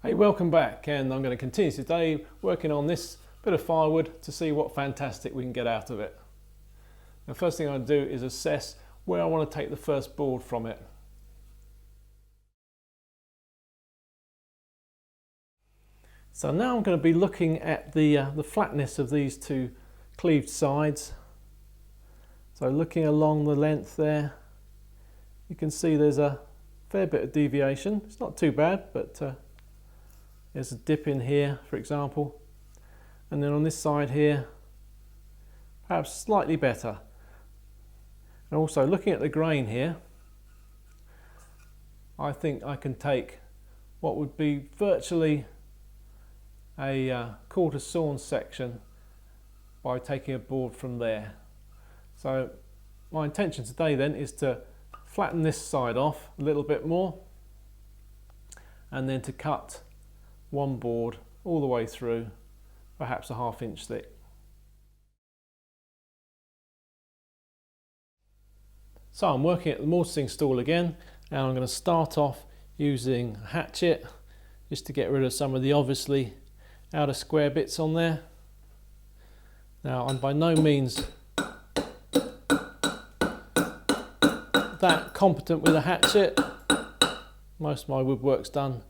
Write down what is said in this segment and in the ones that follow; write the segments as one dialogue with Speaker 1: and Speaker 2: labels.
Speaker 1: Hey, welcome back, and I'm going to continue today working on this bit of firewood to see what fantastic we can get out of it. The first thing I do is assess where I want to take the first board from it. So now I'm going to be looking at the flatness of these two cleaved sides. So looking along the length there, you can see there's a fair bit of deviation. It's not too bad, but there's a dip in here, for example, and then on this side here, perhaps slightly better. And also looking at the grain here, I think I can take what would be virtually a quarter sawn section by taking a board from there. So my intention today then is to flatten this side off a little bit more, and then to cut one board all the way through, perhaps a 1/2 inch thick. So I'm working at the mortising stool again, and I'm going to start off using a hatchet just to get rid of some of the obviously outer square bits on there. Now I'm by no means that competent with a hatchet. Most of my woodwork's done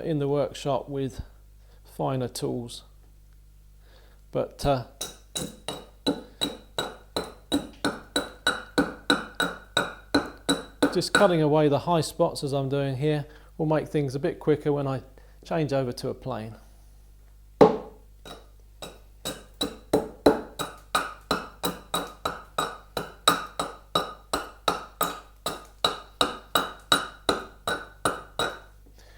Speaker 1: in the workshop with finer tools, but just cutting away the high spots as I'm doing here will make things a bit quicker when I change over to a plane.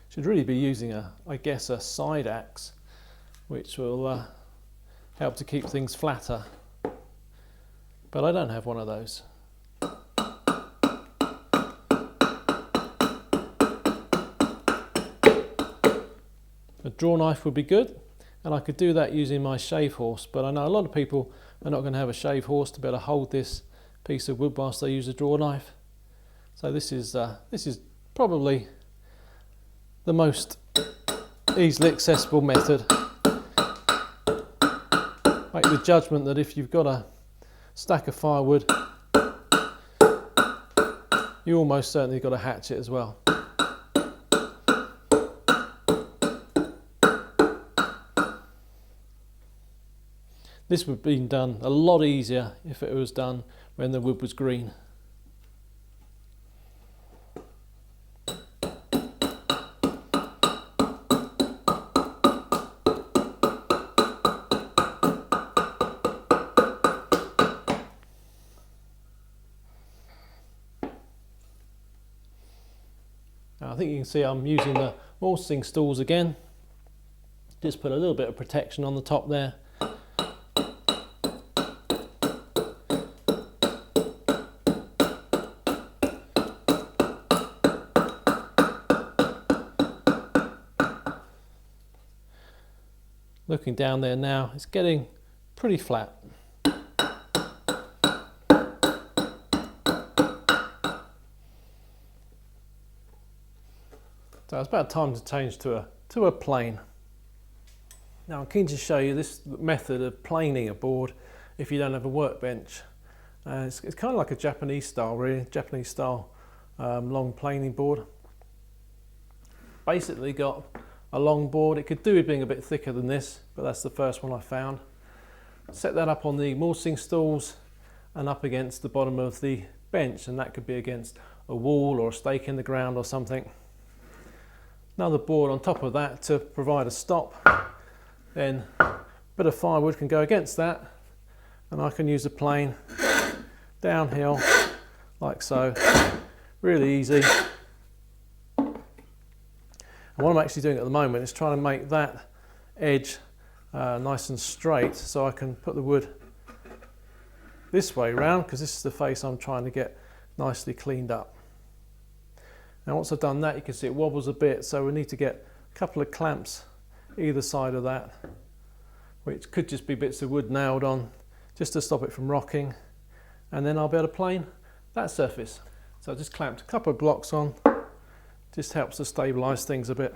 Speaker 1: Should really be using I guess a side axe, which will help to keep things flatter, but I don't have one of those. A draw knife would be good, and I could do that using my shave horse, but I know a lot of people are not going to have a shave horse to be able to hold this piece of wood whilst they use a draw knife. So this is probably the most easily accessible method. Make the judgment that if you've got a stack of firewood, you almost certainly got a hatchet as well. This would have been done a lot easier if it was done when the wood was green. Now I think you can see I'm using the mortising stools again. Just put a little bit of protection on the top there. Looking down there now, it's getting pretty flat. So it's about time to change to a plane. Now I'm keen to show you this method of planing a board if you don't have a workbench. It's kind of like a Japanese style, really, Japanese style long planing board. Basically got a long board. It could do with being a bit thicker than this, but that's the first one I found. Set that up on the mortising stools and up against the bottom of the bench, and that could be against a wall or a stake in the ground or something. Another board on top of that to provide a stop. Then a bit of firewood can go against that, and I can use a plane downhill like so. Really easy. And what I'm actually doing at the moment is trying to make that edge nice and straight, so I can put the wood this way round, because this is the face I'm trying to get nicely cleaned up. Now once I've done that, you can see it wobbles a bit, so we need to get a couple of clamps either side of that, which could just be bits of wood nailed on just to stop it from rocking, and then I'll be able to plane that surface. So I just clamped a couple of blocks on, just helps to stabilise things a bit.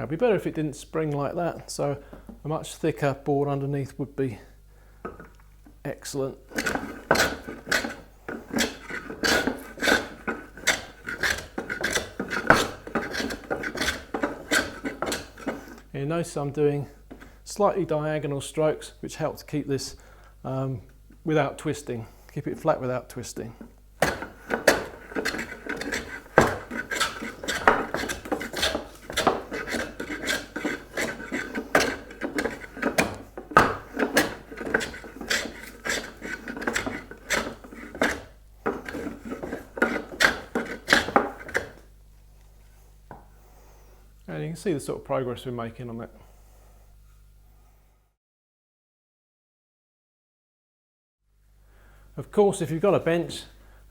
Speaker 1: It'd be better if it didn't spring like that, so a much thicker board underneath would be excellent. You notice I'm doing slightly diagonal strokes, which help to keep this without twisting, keep it flat without twisting. And you can see the sort of progress we're making on it. Of course, if you've got a bench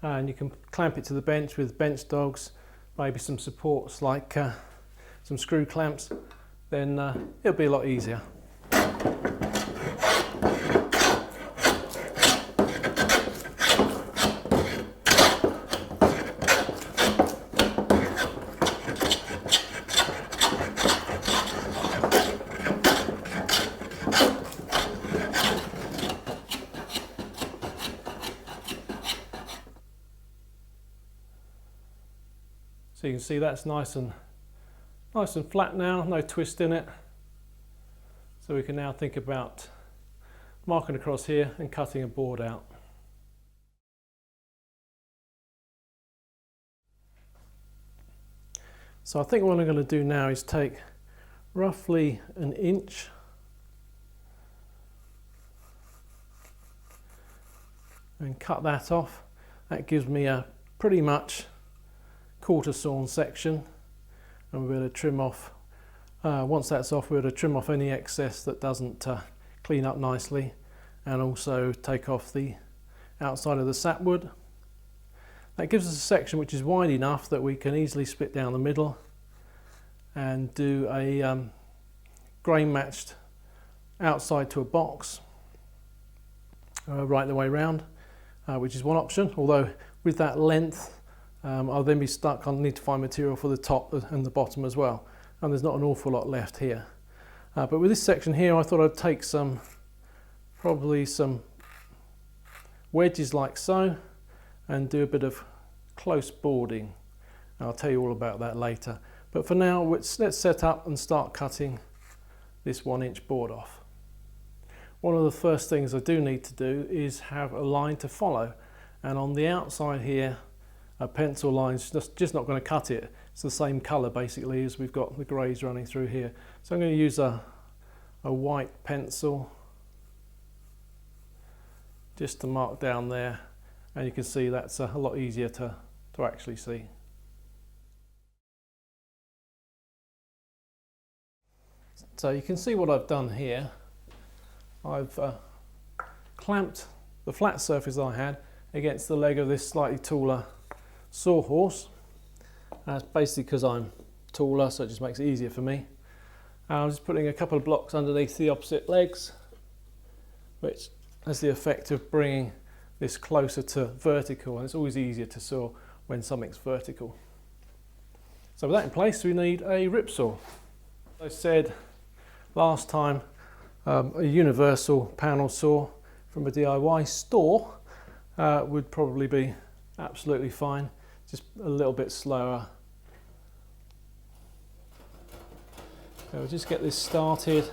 Speaker 1: and you can clamp it to the bench with bench dogs, maybe some supports like some screw clamps, then it'll be a lot easier. So you can see that's nice and flat now, no twist in it. So we can now think about marking across here and cutting a board out. So I think what I'm going to do now is take roughly an inch and cut that off. That gives me a pretty much quarter sawn section, and we're going to trim off, once that's off, we're going to trim off any excess that doesn't clean up nicely, and also take off the outside of the sapwood. That gives us a section which is wide enough that we can easily split down the middle and do a grain matched outside to a box right the way round, which is one option, although with that length I'll then be stuck. I'll need to find material for the top and the bottom as well, and there's not an awful lot left here. But with this section here, I thought I'd take probably some wedges like so, and do a bit of close boarding. I'll tell you all about that later. But for now, let's set up and start cutting this 1-inch board off. One of the first things I do need to do is have a line to follow, and on the outside here, a pencil line's just not going to cut it. It's the same colour basically as we've got the greys running through here. So I'm going to use a white pencil just to mark down there, and you can see that's a lot easier to actually see. So you can see what I've done here. I've clamped the flat surface I had against the leg of this slightly taller sawhorse. That's basically because I'm taller, so it just makes it easier for me. I'm just putting a couple of blocks underneath the opposite legs, which has the effect of bringing this closer to vertical, and it's always easier to saw when something's vertical. So with that in place, we need a rip saw. As I said last time, a universal panel saw from a DIY store would probably be absolutely fine, just a little bit slower. So we'll just get this started.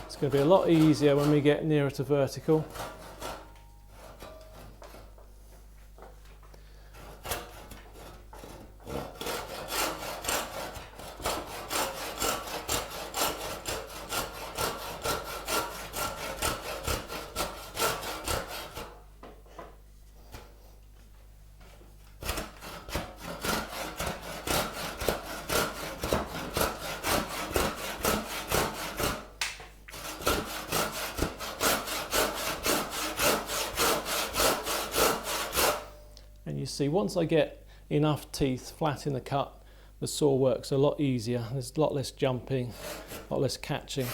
Speaker 1: It's going to be a lot easier when we get nearer to vertical. You see, once I get enough teeth flat in the cut, the saw works a lot easier. There's a lot less jumping, a lot less catching.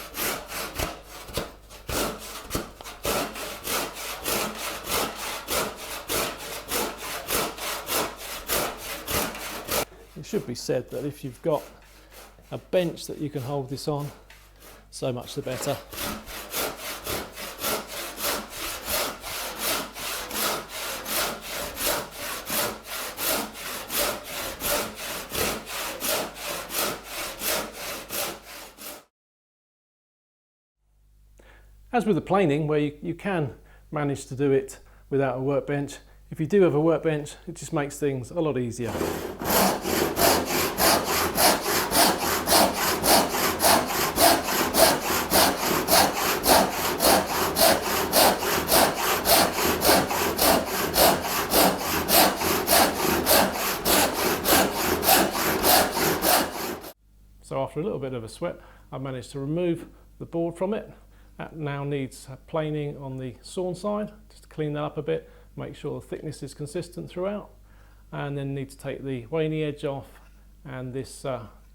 Speaker 1: It should be said that if you've got a bench that you can hold this on, so much the better. As with the planing, where you can manage to do it without a workbench, if you do have a workbench, it just makes things a lot easier. So after a little bit of a sweat, I've managed to remove the board from it. That now needs planing on the sawn side, just to clean that up a bit, make sure the thickness is consistent throughout, and then need to take the waney edge off and this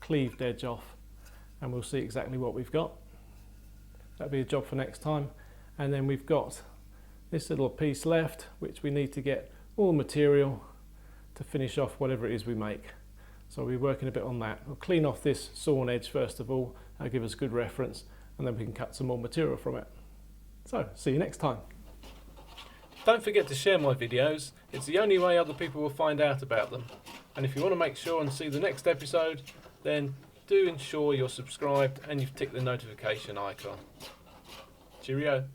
Speaker 1: cleaved edge off, and we'll see exactly what we've got. That'll be a job for next time. And then we've got this little piece left, which we need to get all the material to finish off whatever it is we make. So we'll be working a bit on that. We'll clean off this sawn edge first of all, that'll give us a good reference, and then we can cut some more material from it. So, see you next time. Don't forget to share my videos. It's the only way other people will find out about them. And if you want to make sure and see the next episode, then do ensure you're subscribed and you've ticked the notification icon. Cheerio.